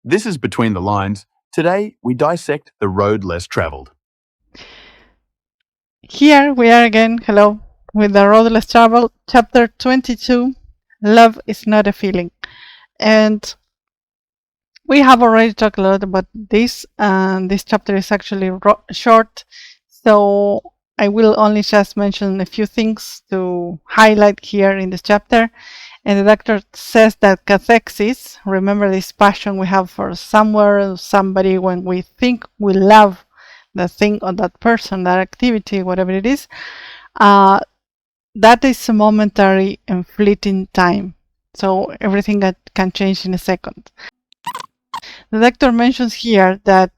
This is Between the Lines. Today, we dissect the road less traveled. Here we are again, hello, with the Road Less Traveled, chapter 22, Love is Not a Feeling. And we have already talked a lot about this, and this chapter is actually short, so I will only just mention a few things to highlight here in this chapter. And the doctor says that cathexis, remember this passion we have for somewhere, somebody, when we think we love the thing or that person, that activity, whatever it is, that is a momentary and fleeting time. So everything that can change in a second. The doctor mentions here that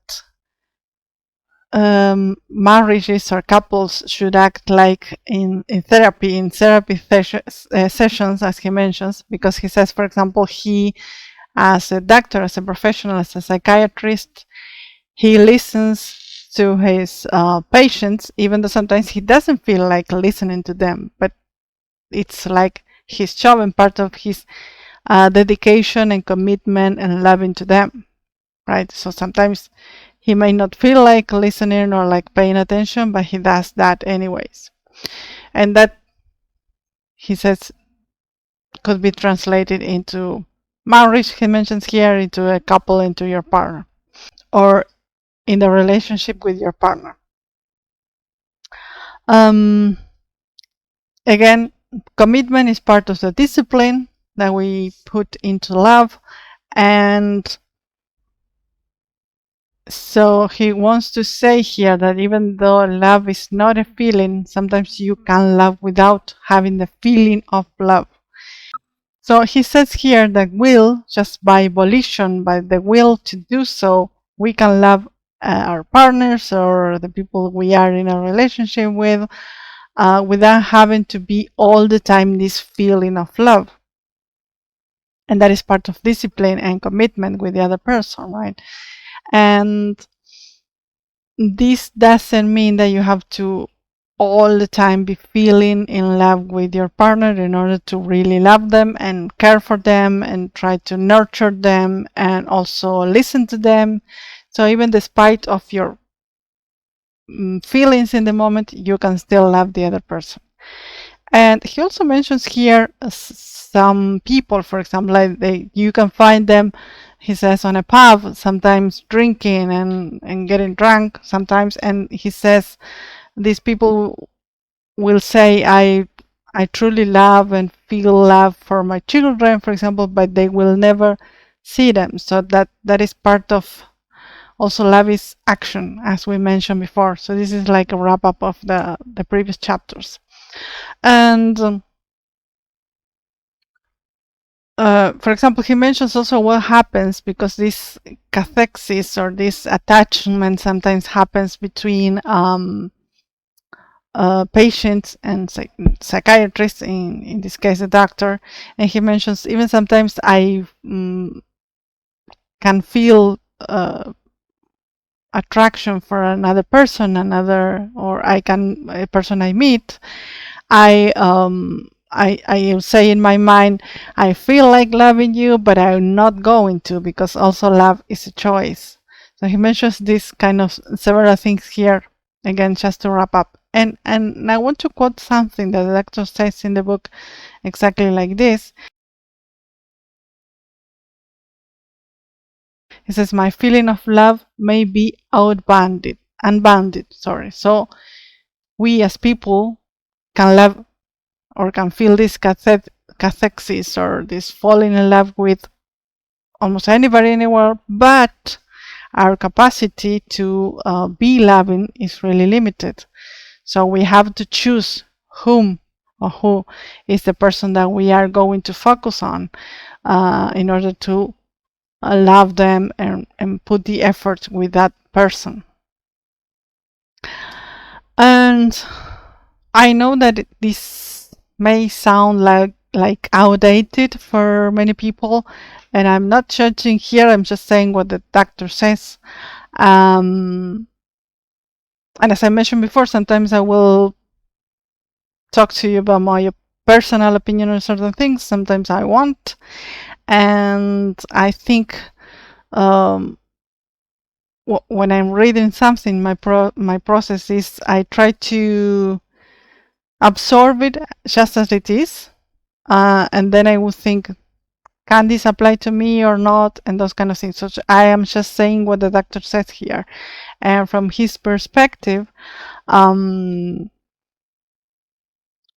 marriages or couples should act like in therapy sessions, as he mentions, because he says, for example, he, as a doctor, as a professional, as a psychiatrist, he listens to his patients, even though sometimes he doesn't feel like listening to them, but it's like his job and part of his dedication and commitment and loving to them, right? So sometimes he may not feel like listening or like paying attention, but he does that anyways. And that, he says, could be translated into marriage, he mentions here, into a couple, into your partner, or in the relationship with your partner. Again, commitment is part of the discipline that we put into love, and so he wants to say here that even though love is not a feeling, sometimes you can love without having the feeling of love. So he says here that will, just by volition, by the will to do so, we can love our partners or the people we are in a relationship with without having to be all the time this feeling of love. And that is part of discipline and commitment with the other person, right? And this doesn't mean that you have to all the time be feeling in love with your partner in order to really love them and care for them and try to nurture them and also listen to them. So even despite of your feelings in the moment, you can still love the other person. And he also mentions here some people, for example, like you can find them, he says, on a pub, sometimes drinking and getting drunk sometimes. And he says these people will say, I truly love and feel love for my children, for example, but they will never see them. So that is part of also love is action, as we mentioned before. So this is like a wrap up of the previous chapters. And for example, he mentions also what happens because this cathexis or this attachment sometimes happens between patients and psychiatrists, in this case a doctor. And he mentions even sometimes I can feel attraction for another person, or a person I meet, I say in my mind, I feel like loving you, but I'm not going to, because also love is a choice. So he mentions this kind of several things here, again, just to wrap up. And I want to quote something that the doctor says in the book exactly like this. He says, my feeling of love may be unbounded. So we as people can love or can feel this cathexis or this falling in love with almost anybody anywhere, but our capacity to be loving is really limited. So we have to choose whom or who is the person that we are going to focus on in order to love them and put the effort with that person. And I know that this may sound like outdated for many people, and I'm not judging here, I'm just saying what the doctor says. And as I mentioned before, sometimes I will talk to you about my personal opinion on certain things, sometimes I won't. And I think when I'm reading something, my process is I try to absorb it just as it is, and then I would think, can this apply to me or not, and those kind of things. So I am just saying what the doctor says here, and from his perspective,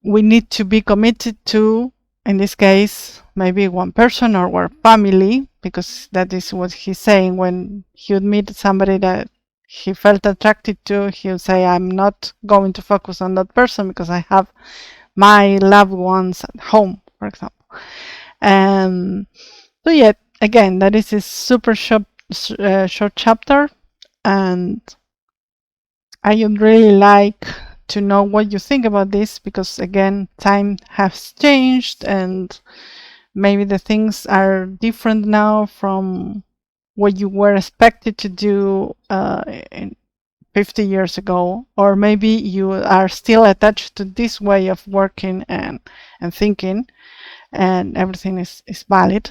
we need to be committed to, in this case, maybe one person or one family, because that is what he's saying. When he would meet somebody that he felt attracted to, he would say, I'm not going to focus on that person because I have my loved ones at home, for example. So yeah, again, that is a super short chapter, and I would really like to know what you think about this, because again, time has changed and maybe the things are different now from what you were expected to do in 50 years ago, or maybe you are still attached to this way of working and thinking, and everything is valid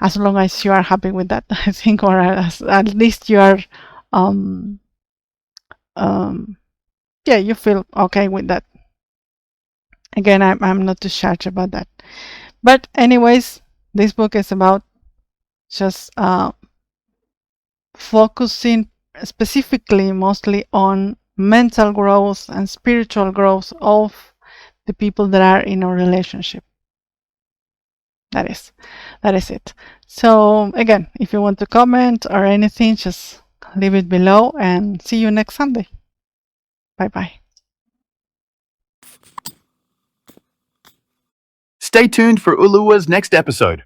as long as you are happy with that, I think, or at least you are um, yeah, you feel okay with that. Again, I'm not too sure about that. But anyways, this book is about just focusing specifically mostly on mental growth and spiritual growth of the people that are in a relationship. That is it. So again, if you want to comment or anything, just leave it below, and see you next Sunday. Bye bye. Stay tuned for Uluwa's next episode.